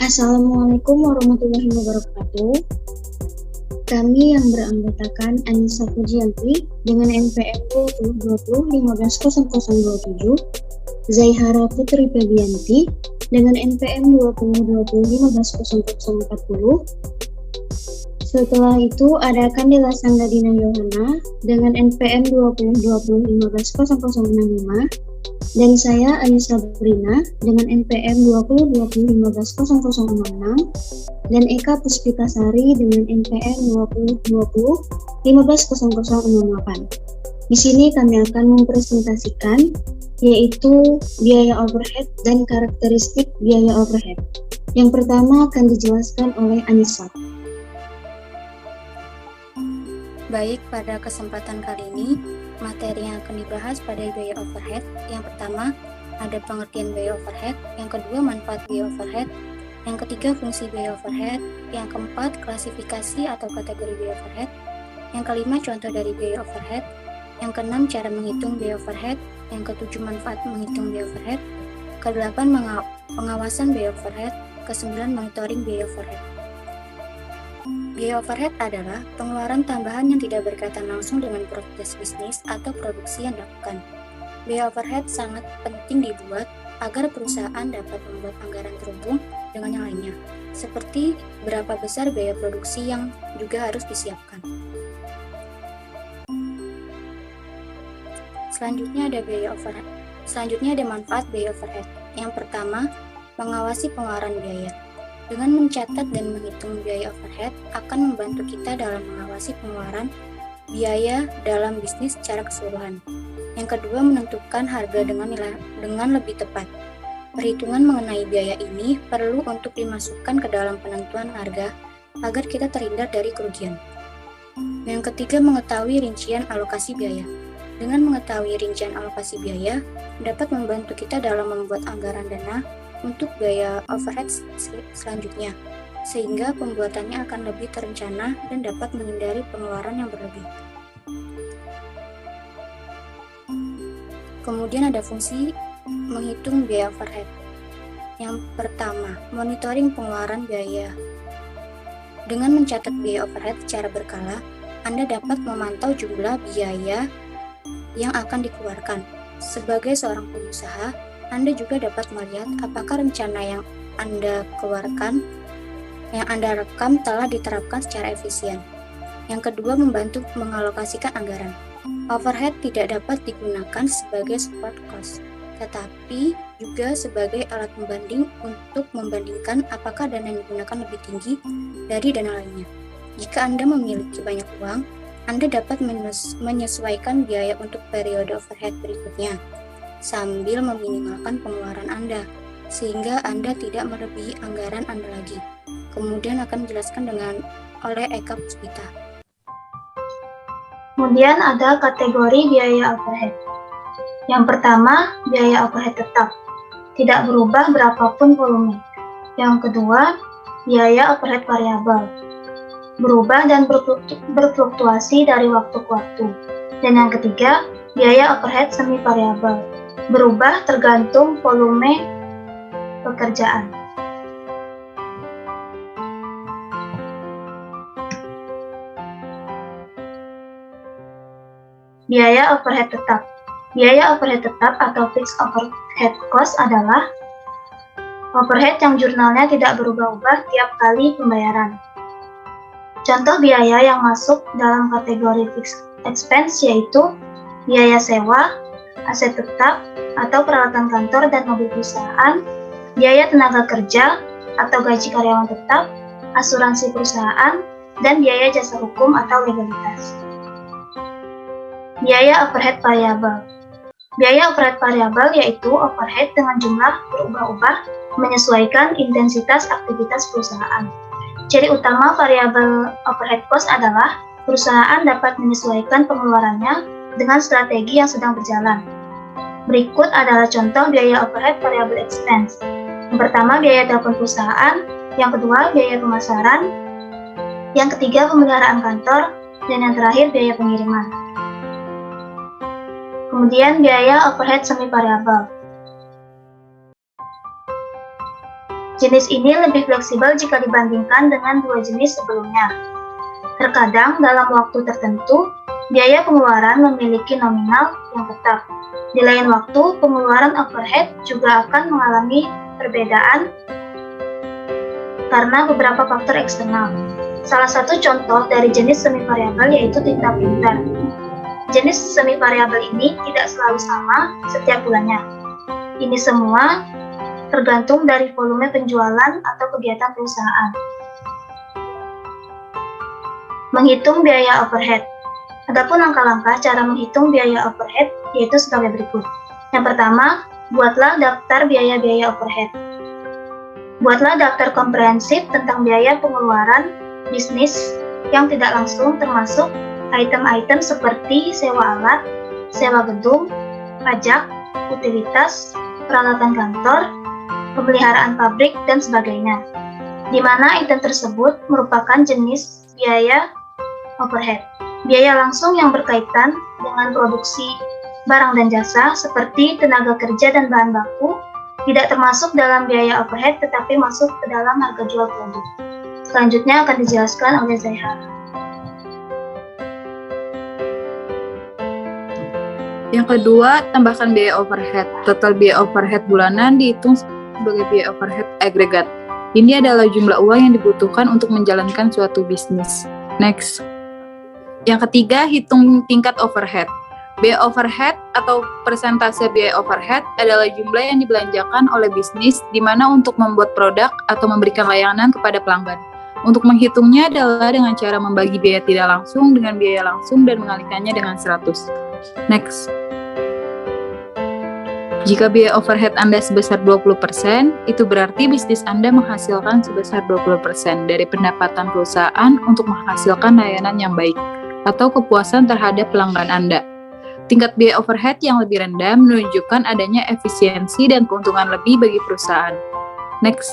Assalamualaikum warahmatullahi wabarakatuh. Kami yang beranggotakan Anissa Pujianti dengan NPM 2020-150027, Zaihara Putri Febianti dengan NPM 2020-150040. Setelah itu ada Kandela Sanggadina Yohana dengan NPM 2020-150065 dan saya Ayu Sabrina dengan NPM 2020-150066 dan Eka Puspitasari dengan NPM 2020-150068. Di sini kami akan mempresentasikan yaitu biaya overhead dan karakteristik biaya overhead. Yang pertama akan dijelaskan oleh Anissa. Baik, pada kesempatan kali ini, materi yang akan dibahas pada biaya overhead. Yang pertama, ada pengertian biaya overhead. Yang kedua, manfaat biaya overhead. Yang ketiga, fungsi biaya overhead. Yang keempat, klasifikasi atau kategori biaya overhead. Yang kelima, contoh dari biaya overhead. Yang keenam, cara menghitung biaya overhead. Yang ketujuh, manfaat menghitung biaya overhead. Kedelapan, pengawasan biaya overhead. Kesembilan, monitoring biaya overhead. Biaya overhead adalah pengeluaran tambahan yang tidak berkaitan langsung dengan proses bisnis atau produksi yang dilakukan. Biaya overhead sangat penting dibuat agar perusahaan dapat membuat anggaran terhubung dengan yang lainnya, seperti berapa besar biaya produksi yang juga harus disiapkan. Selanjutnya ada manfaat biaya overhead. Yang pertama, mengawasi pengeluaran biaya. Dengan mencatat dan menghitung biaya overhead akan membantu kita dalam mengawasi pengeluaran biaya dalam bisnis secara keseluruhan. Yang kedua, menentukan harga dengan lebih tepat. Perhitungan mengenai biaya ini perlu untuk dimasukkan ke dalam penentuan harga agar kita terhindar dari kerugian. Yang ketiga, mengetahui rincian alokasi biaya. Dengan mengetahui rincian alokasi biaya dapat membantu kita dalam membuat anggaran dana untuk biaya overhead selanjutnya, sehingga pembuatannya akan lebih terencana dan dapat menghindari pengeluaran yang berlebih. Kemudian ada fungsi menghitung biaya overhead. Yang pertama, monitoring pengeluaran biaya. Dengan mencatat biaya overhead secara berkala, Anda dapat memantau jumlah biaya yang akan dikeluarkan. Sebagai seorang pengusaha, Anda juga dapat melihat apakah rencana yang Anda keluarkan, yang Anda rekam telah diterapkan secara efisien. Yang kedua, membantu mengalokasikan anggaran. Overhead tidak dapat digunakan sebagai support cost, tetapi juga sebagai alat pembanding untuk membandingkan apakah dana yang digunakan lebih tinggi dari dana lainnya. Jika Anda memiliki banyak uang, Anda dapat menyesuaikan biaya untuk periode overhead berikutnya, sambil meminimalkan pengeluaran Anda, sehingga Anda tidak melebihi anggaran Anda lagi. Kemudian akan dijelaskan oleh Eka Puspita. Kemudian ada kategori biaya overhead. Yang pertama, biaya overhead tetap, tidak berubah berapapun volume. Yang kedua, biaya overhead variabel, berubah dan berfluktuasi dari waktu ke waktu. Dan yang ketiga, biaya overhead semi variabel, berubah tergantung volume pekerjaan. Biaya overhead tetap. Biaya overhead tetap atau fixed overhead cost adalah overhead yang jurnalnya tidak berubah-ubah tiap kali pembayaran. Contoh biaya yang masuk dalam kategori fixed expense yaitu biaya sewa, aset tetap atau peralatan kantor dan mobil perusahaan, biaya tenaga kerja atau gaji karyawan tetap, asuransi perusahaan, dan biaya jasa hukum atau legalitas. Biaya overhead variabel. Biaya overhead variabel yaitu overhead dengan jumlah berubah-ubah menyesuaikan intensitas aktivitas perusahaan. Ciri utama variabel overhead cost adalah perusahaan dapat menyesuaikan pengeluarannya dengan strategi yang sedang berjalan. Berikut adalah contoh biaya overhead variable expense. Yang pertama, biaya telepon perusahaan. Yang kedua, biaya pemasaran. Yang ketiga, pemeliharaan kantor. Dan yang terakhir, biaya pengiriman. Kemudian biaya overhead semi variabel. Jenis ini lebih fleksibel jika dibandingkan dengan dua jenis sebelumnya. Terkadang dalam waktu tertentu, biaya pengeluaran memiliki nominal yang tetap. Di lain waktu, pengeluaran overhead juga akan mengalami perbedaan karena beberapa faktor eksternal. Salah satu contoh dari jenis semi variabel yaitu tinta printer. Jenis semi variabel ini tidak selalu sama setiap bulannya. Ini semua tergantung dari volume penjualan atau kegiatan perusahaan. Menghitung biaya overhead. Adapun langkah-langkah cara menghitung biaya overhead yaitu sebagai berikut. Yang pertama, buatlah daftar biaya-biaya overhead. Buatlah daftar komprehensif tentang biaya pengeluaran bisnis yang tidak langsung, termasuk item-item seperti sewa alat, sewa gedung, pajak, utilitas, peralatan kantor, pemeliharaan pabrik, dan sebagainya, di mana item tersebut merupakan jenis biaya overhead. Biaya langsung yang berkaitan dengan produksi barang dan jasa seperti tenaga kerja dan bahan baku tidak termasuk dalam biaya overhead tetapi masuk ke dalam harga jual produk. Selanjutnya akan dijelaskan oleh Zaihar. Yang kedua, tambahkan biaya overhead. Total biaya overhead bulanan dihitung sebagai biaya overhead agregat. Ini adalah jumlah uang yang dibutuhkan untuk menjalankan suatu bisnis. Next. Yang ketiga, hitung tingkat overhead. Biaya overhead atau persentase biaya overhead adalah jumlah yang dibelanjakan oleh bisnis di mana untuk membuat produk atau memberikan layanan kepada pelanggan. Untuk menghitungnya adalah dengan cara membagi biaya tidak langsung dengan biaya langsung dan mengalihkannya dengan 100. Next. Jika biaya overhead Anda sebesar 20%, itu berarti bisnis Anda menghasilkan sebesar 20% dari pendapatan perusahaan untuk menghasilkan layanan yang baik atau kepuasan terhadap pelanggan Anda. Tingkat biaya overhead yang lebih rendah menunjukkan adanya efisiensi dan keuntungan lebih bagi perusahaan. Next.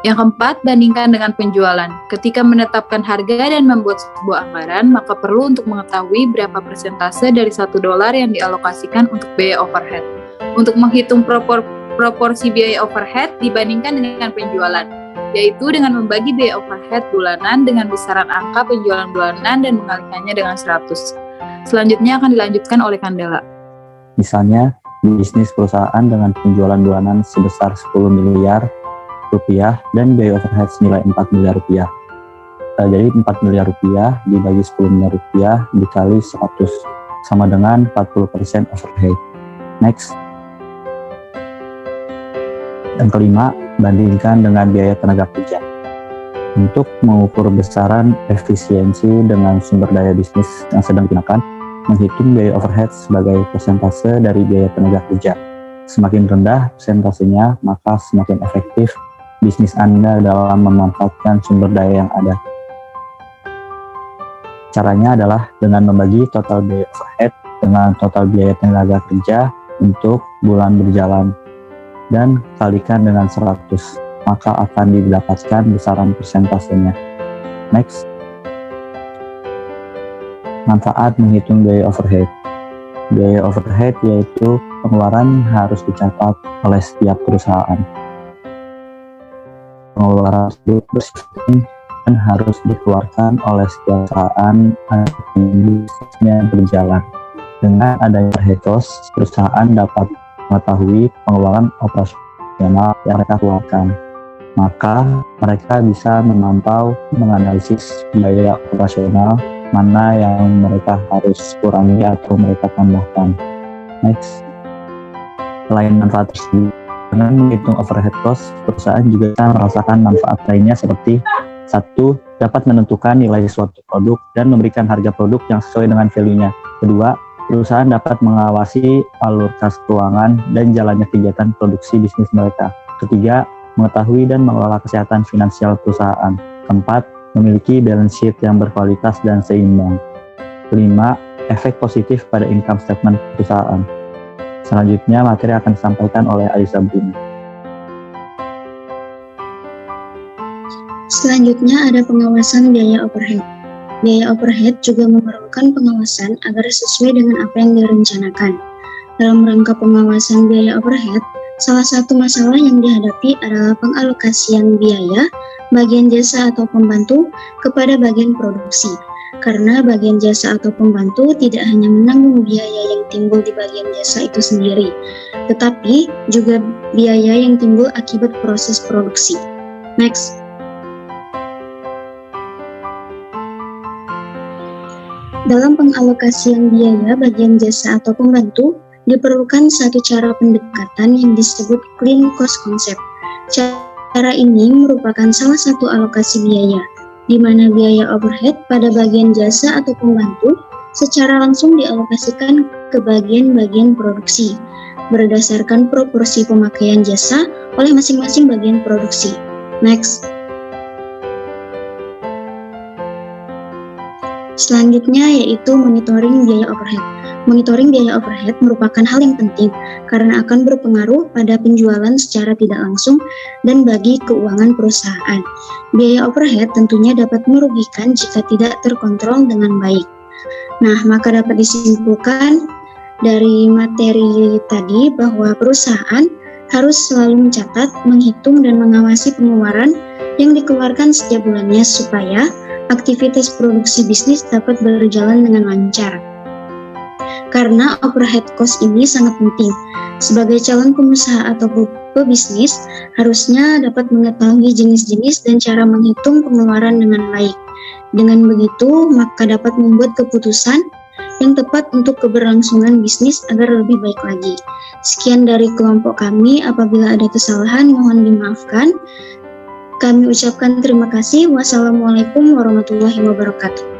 Yang keempat, bandingkan dengan penjualan. Ketika menetapkan harga dan membuat sebuah anggaran, maka perlu untuk mengetahui berapa persentase dari $1 yang dialokasikan untuk biaya overhead. Untuk menghitung proporsi biaya overhead dibandingkan dengan penjualan, yaitu dengan membagi biaya overhead bulanan dengan besaran angka penjualan bulanan dan mengalihkannya dengan 100. Selanjutnya akan dilanjutkan oleh Candela. Misalnya, bisnis perusahaan dengan penjualan bulanan sebesar 10 miliar rupiah dan biaya overhead senilai 4 miliar rupiah. Jadi 4 miliar rupiah dibagi 10 miliar rupiah dikali 100 sama dengan 40% overhead. Next. Yang kelima, bandingkan dengan biaya tenaga kerja. Untuk mengukur besaran efisiensi dengan sumber daya bisnis yang sedang digunakan, menghitung biaya overhead sebagai persentase dari biaya tenaga kerja. Semakin rendah persentasenya, maka semakin efektif bisnis Anda dalam memanfaatkan sumber daya yang ada. Caranya adalah dengan membagi total biaya overhead dengan total biaya tenaga kerja untuk bulan berjalan dan kalikan dengan 100, maka akan didapatkan besaran persentasenya. Next. Manfaat menghitung biaya overhead. Biaya overhead yaitu pengeluaran harus dicatat oleh setiap perusahaan. Pengeluaran tersebut dan harus dikeluarkan oleh setiap perusahaan bisnisnya berjalan. Dengan adanya overhead cost, perusahaan dapat mengetahui pengeluaran operasional yang mereka keluarkan. Maka mereka bisa memantau, menganalisis biaya operasional mana yang mereka harus kurangi atau mereka tambahkan. Next. Selain manfaat tersebut, dengan menghitung overhead cost, perusahaan juga bisa merasakan manfaat lainnya seperti 1. Dapat menentukan nilai suatu produk dan memberikan harga produk yang sesuai dengan value-nya. 2. Perusahaan dapat mengawasi alur kas keuangan dan jalannya kegiatan produksi bisnis mereka. 3. Mengetahui dan mengelola kesehatan finansial perusahaan. 4. Memiliki balance sheet yang berkualitas dan seimbang. 5. Efek positif pada income statement perusahaan. Selanjutnya, materi akan disampaikan oleh Alisa Brina. Selanjutnya ada pengawasan biaya overhead. Biaya overhead juga memerlukan pengawasan agar sesuai dengan apa yang direncanakan. Dalam rangka pengawasan biaya overhead, Salah satu masalah yang dihadapi adalah pengalokasian biaya bagian jasa atau pembantu kepada bagian produksi. Karena bagian jasa atau pembantu tidak hanya menanggung biaya yang timbul di bagian jasa itu sendiri, tetapi juga biaya yang timbul akibat proses produksi. Next. Dalam pengalokasian biaya bagian jasa atau pembantu, diperlukan satu cara pendekatan yang disebut clean cost concept. Cara ini merupakan salah satu alokasi biaya, di mana biaya overhead pada bagian jasa atau pembantu secara langsung dialokasikan ke bagian-bagian produksi, berdasarkan proporsi pemakaian jasa oleh masing-masing bagian produksi. Next. Selanjutnya yaitu monitoring biaya overhead. Monitoring biaya overhead merupakan hal yang penting karena akan berpengaruh pada penjualan secara tidak langsung dan bagi keuangan perusahaan. Biaya overhead tentunya dapat merugikan jika tidak terkontrol dengan baik. Nah, maka dapat disimpulkan dari materi tadi bahwa perusahaan harus selalu mencatat, menghitung, dan mengawasi pengeluaran yang dikeluarkan setiap bulannya supaya aktivitas produksi bisnis dapat berjalan dengan lancar. Karena overhead cost ini sangat penting. Sebagai calon pengusaha atau pebisnis, harusnya dapat mengetahui jenis-jenis dan cara menghitung pengeluaran dengan baik. Dengan begitu, maka dapat membuat keputusan yang tepat untuk keberlangsungan bisnis agar lebih baik lagi. Sekian dari kelompok kami, apabila ada kesalahan mohon dimaafkan. Kami ucapkan terima kasih. Wassalamualaikum warahmatullahi wabarakatuh.